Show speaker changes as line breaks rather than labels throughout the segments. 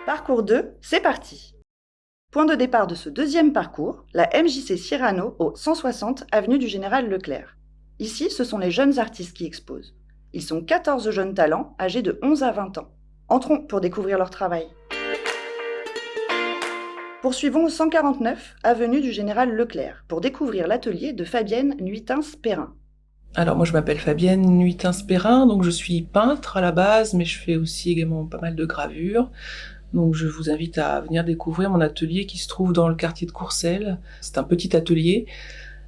Parcours 2, c'est parti. Point de départ de ce deuxième parcours, la MJC Cyrano au 160 avenue du Général Leclerc. Ici, ce sont les jeunes artistes qui exposent. Ils sont 14 jeunes talents âgés de 11 à 20 ans. Entrons pour découvrir leur travail. Poursuivons au 149 avenue du Général Leclerc pour découvrir l'atelier de Fabienne Nuitins-Perrin.
Alors moi je m'appelle Fabienne Nuitins-Perrin, donc je suis peintre à la base, mais je fais aussi également pas mal de gravures. Donc je vous invite à venir découvrir mon atelier qui se trouve dans le quartier de Courcelles. C'est un petit atelier,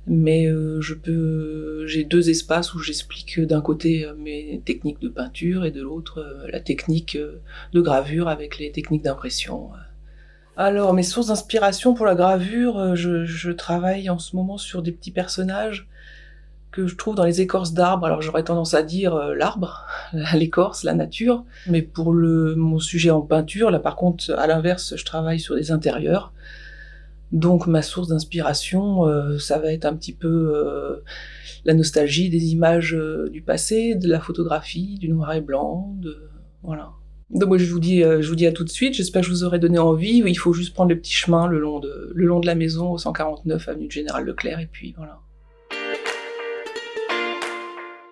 mais j'ai 2 espaces où j'explique d'un côté mes techniques de peinture et de l'autre la technique de gravure avec les techniques d'impression. Alors mes sources d'inspiration pour la gravure, je travaille en ce moment sur des petits personnages que je trouve dans les écorces d'arbres. Alors j'aurais tendance à dire l'arbre, l'écorce, la nature. Mais pour mon sujet en peinture, là par contre, à l'inverse, je travaille sur des intérieurs. Donc ma source d'inspiration, ça va être un petit peu la nostalgie des images du passé, de la photographie, du noir et blanc, voilà. Donc moi je vous dis à tout de suite, j'espère que je vous aurai donné envie. Il faut juste prendre le petit chemin le long de la maison au 149 avenue du Général Leclerc et puis voilà.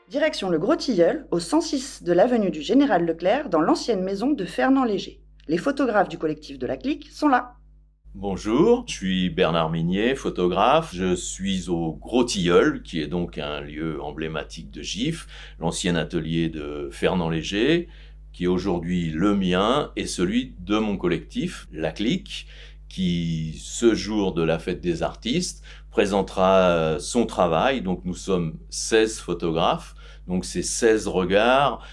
Direction le Gros Tilleul, au 106 de l'avenue du Général Leclerc, dans l'ancienne maison de Fernand Léger. Les photographes du collectif de la Clique sont là.
Bonjour, je suis Bernard Minier, photographe. Je suis au Gros Tilleul, qui est donc un lieu emblématique de GIF, l'ancien atelier de Fernand Léger, qui est aujourd'hui le mien et celui de mon collectif, la Clique, qui, ce jour de la fête des artistes, présentera son travail. Donc nous sommes 16 photographes, donc c'est 16 regards,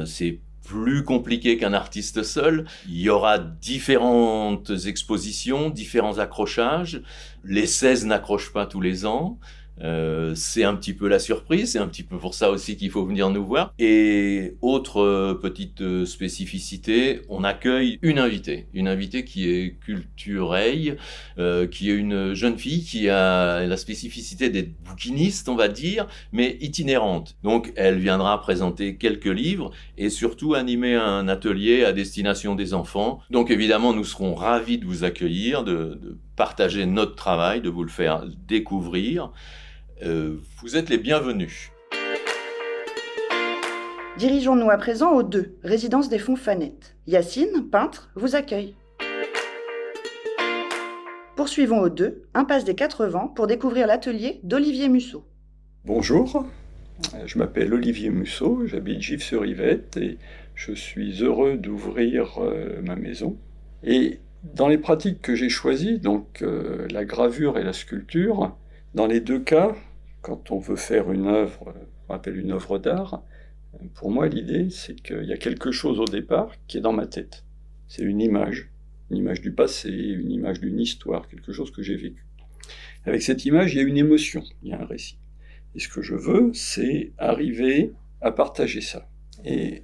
c'est plus compliqué qu'un artiste seul. Il y aura différentes expositions, différents accrochages. Les 16 n'accrochent pas tous les ans. C'est un petit peu la surprise, c'est un petit peu pour ça aussi qu'il faut venir nous voir. Et autre petite spécificité, on accueille une invitée qui est cultureille, qui est une jeune fille qui a la spécificité d'être bouquiniste, on va dire, mais itinérante. Donc elle viendra présenter quelques livres et surtout animer un atelier à destination des enfants. Donc évidemment, nous serons ravis de vous accueillir, de partager notre travail, de vous le faire découvrir. Vous êtes les bienvenus.
Dirigeons-nous à présent au 2, résidence des Fonfanettes. Yacine, peintre, vous accueille. Poursuivons au 2, impasse des 4 Vents, pour découvrir l'atelier d'Olivier Musso.
Bonjour, je m'appelle Olivier Musso, j'habite Gif-sur-Yvette et je suis heureux d'ouvrir ma maison. Et dans les pratiques que j'ai choisies, donc la gravure et la sculpture, dans les 2 cas, quand on veut faire une œuvre, on appelle une œuvre d'art, pour moi l'idée c'est qu'il y a quelque chose au départ qui est dans ma tête. C'est une image du passé, une image d'une histoire, quelque chose que j'ai vécu. Avec cette image, il y a une émotion, il y a un récit. Et ce que je veux, c'est arriver à partager ça. Et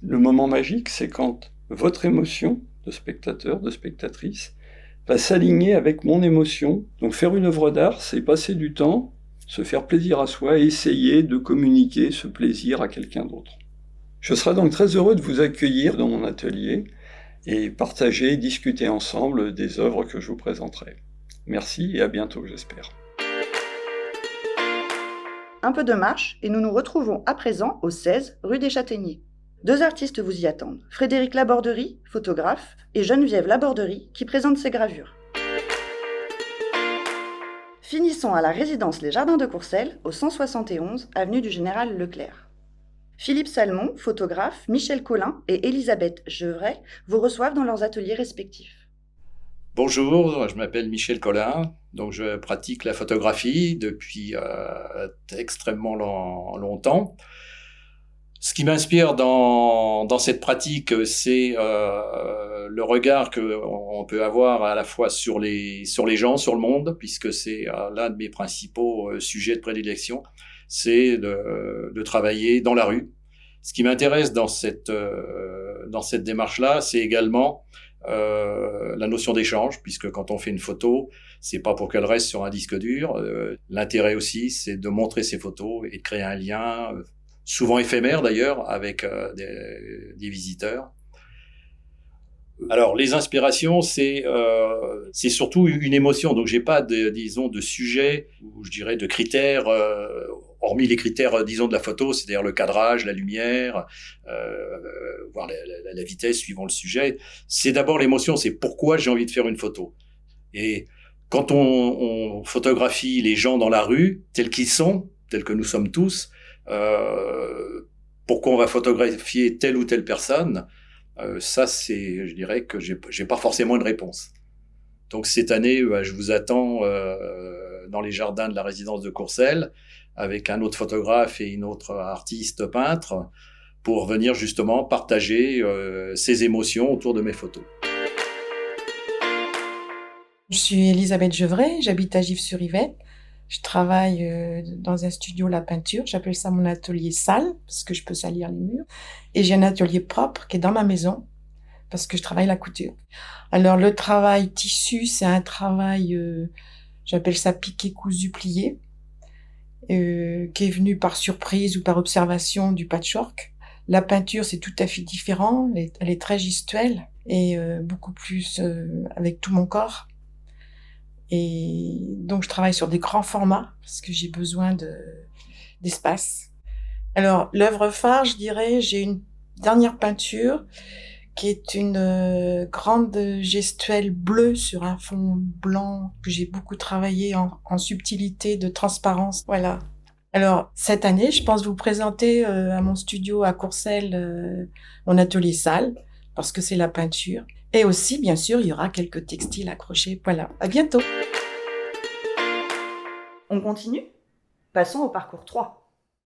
le moment magique, c'est quand votre émotion de spectateur, de spectatrice, va s'aligner avec mon émotion. Donc faire une œuvre d'art, c'est passer du temps, se faire plaisir à soi et essayer de communiquer ce plaisir à quelqu'un d'autre. Je serai donc très heureux de vous accueillir dans mon atelier et partager, discuter ensemble des œuvres que je vous présenterai. Merci et à bientôt, j'espère.
Un peu de marche et nous nous retrouvons à présent au 16 rue des Châtaigniers. 2 artistes vous y attendent, Frédéric Laborderie, photographe, et Geneviève Laborderie, qui présente ses gravures. Finissons à la résidence Les Jardins de Courcelles, au 171 avenue du Général Leclerc. Philippe Salmon, photographe, Michel Collin et Elisabeth Gevray vous reçoivent dans leurs ateliers respectifs.
Bonjour, je m'appelle Michel Collin, donc je pratique la photographie depuis extrêmement longtemps. Ce qui m'inspire dans cette pratique, c'est le regard qu'on peut avoir à la fois sur les gens, sur le monde, puisque c'est l'un de mes principaux sujets de prédilection, c'est de travailler dans la rue. Ce qui m'intéresse dans cette démarche-là, c'est également la notion d'échange, puisque quand on fait une photo, c'est pas pour qu'elle reste sur un disque dur. L'intérêt aussi, c'est de montrer ces photos et de créer un lien, souvent éphémère d'ailleurs, avec des visiteurs. Alors, les inspirations, c'est surtout une émotion. Donc, j'ai pas, disons, de sujet ou je dirais de critères, hormis les critères, disons, de la photo, c'est-à-dire le cadrage, la lumière, voire la vitesse suivant le sujet. C'est d'abord l'émotion. C'est pourquoi j'ai envie de faire une photo. Et quand on photographie les gens dans la rue, tels qu'ils sont, tels que nous sommes tous, pourquoi on va photographier telle ou telle personne? Ça, je dirais que j'ai pas forcément une réponse. Donc cette année, je vous attends dans les jardins de la résidence de Courcelles avec un autre photographe et une autre artiste peintre pour venir justement partager ces émotions autour de mes photos.
Je suis Elisabeth Gevray, j'habite à Gif-sur-Yvette. Je travaille dans un studio la peinture, j'appelle ça mon atelier sale, parce que je peux salir les murs. Et j'ai un atelier propre qui est dans ma maison, parce que je travaille la couture. Alors le travail tissu, c'est un travail, j'appelle ça piqué, cousu, plié, qui est venu par surprise ou par observation du patchwork. La peinture, c'est tout à fait différent, elle est très gestuelle, et beaucoup plus avec tout mon corps. Et donc, je travaille sur des grands formats parce que j'ai besoin d'espace. Alors, l'œuvre phare, je dirais, j'ai une dernière peinture qui est une grande gestuelle bleue sur un fond blanc que j'ai beaucoup travaillé en subtilité de transparence. Voilà. Alors, cette année, je pense vous présenter à mon studio à Courcelles mon atelier salle parce que c'est la peinture. Et aussi, bien sûr, il y aura quelques textiles accrochés. Voilà. À bientôt.
On continue? Passons au parcours 3.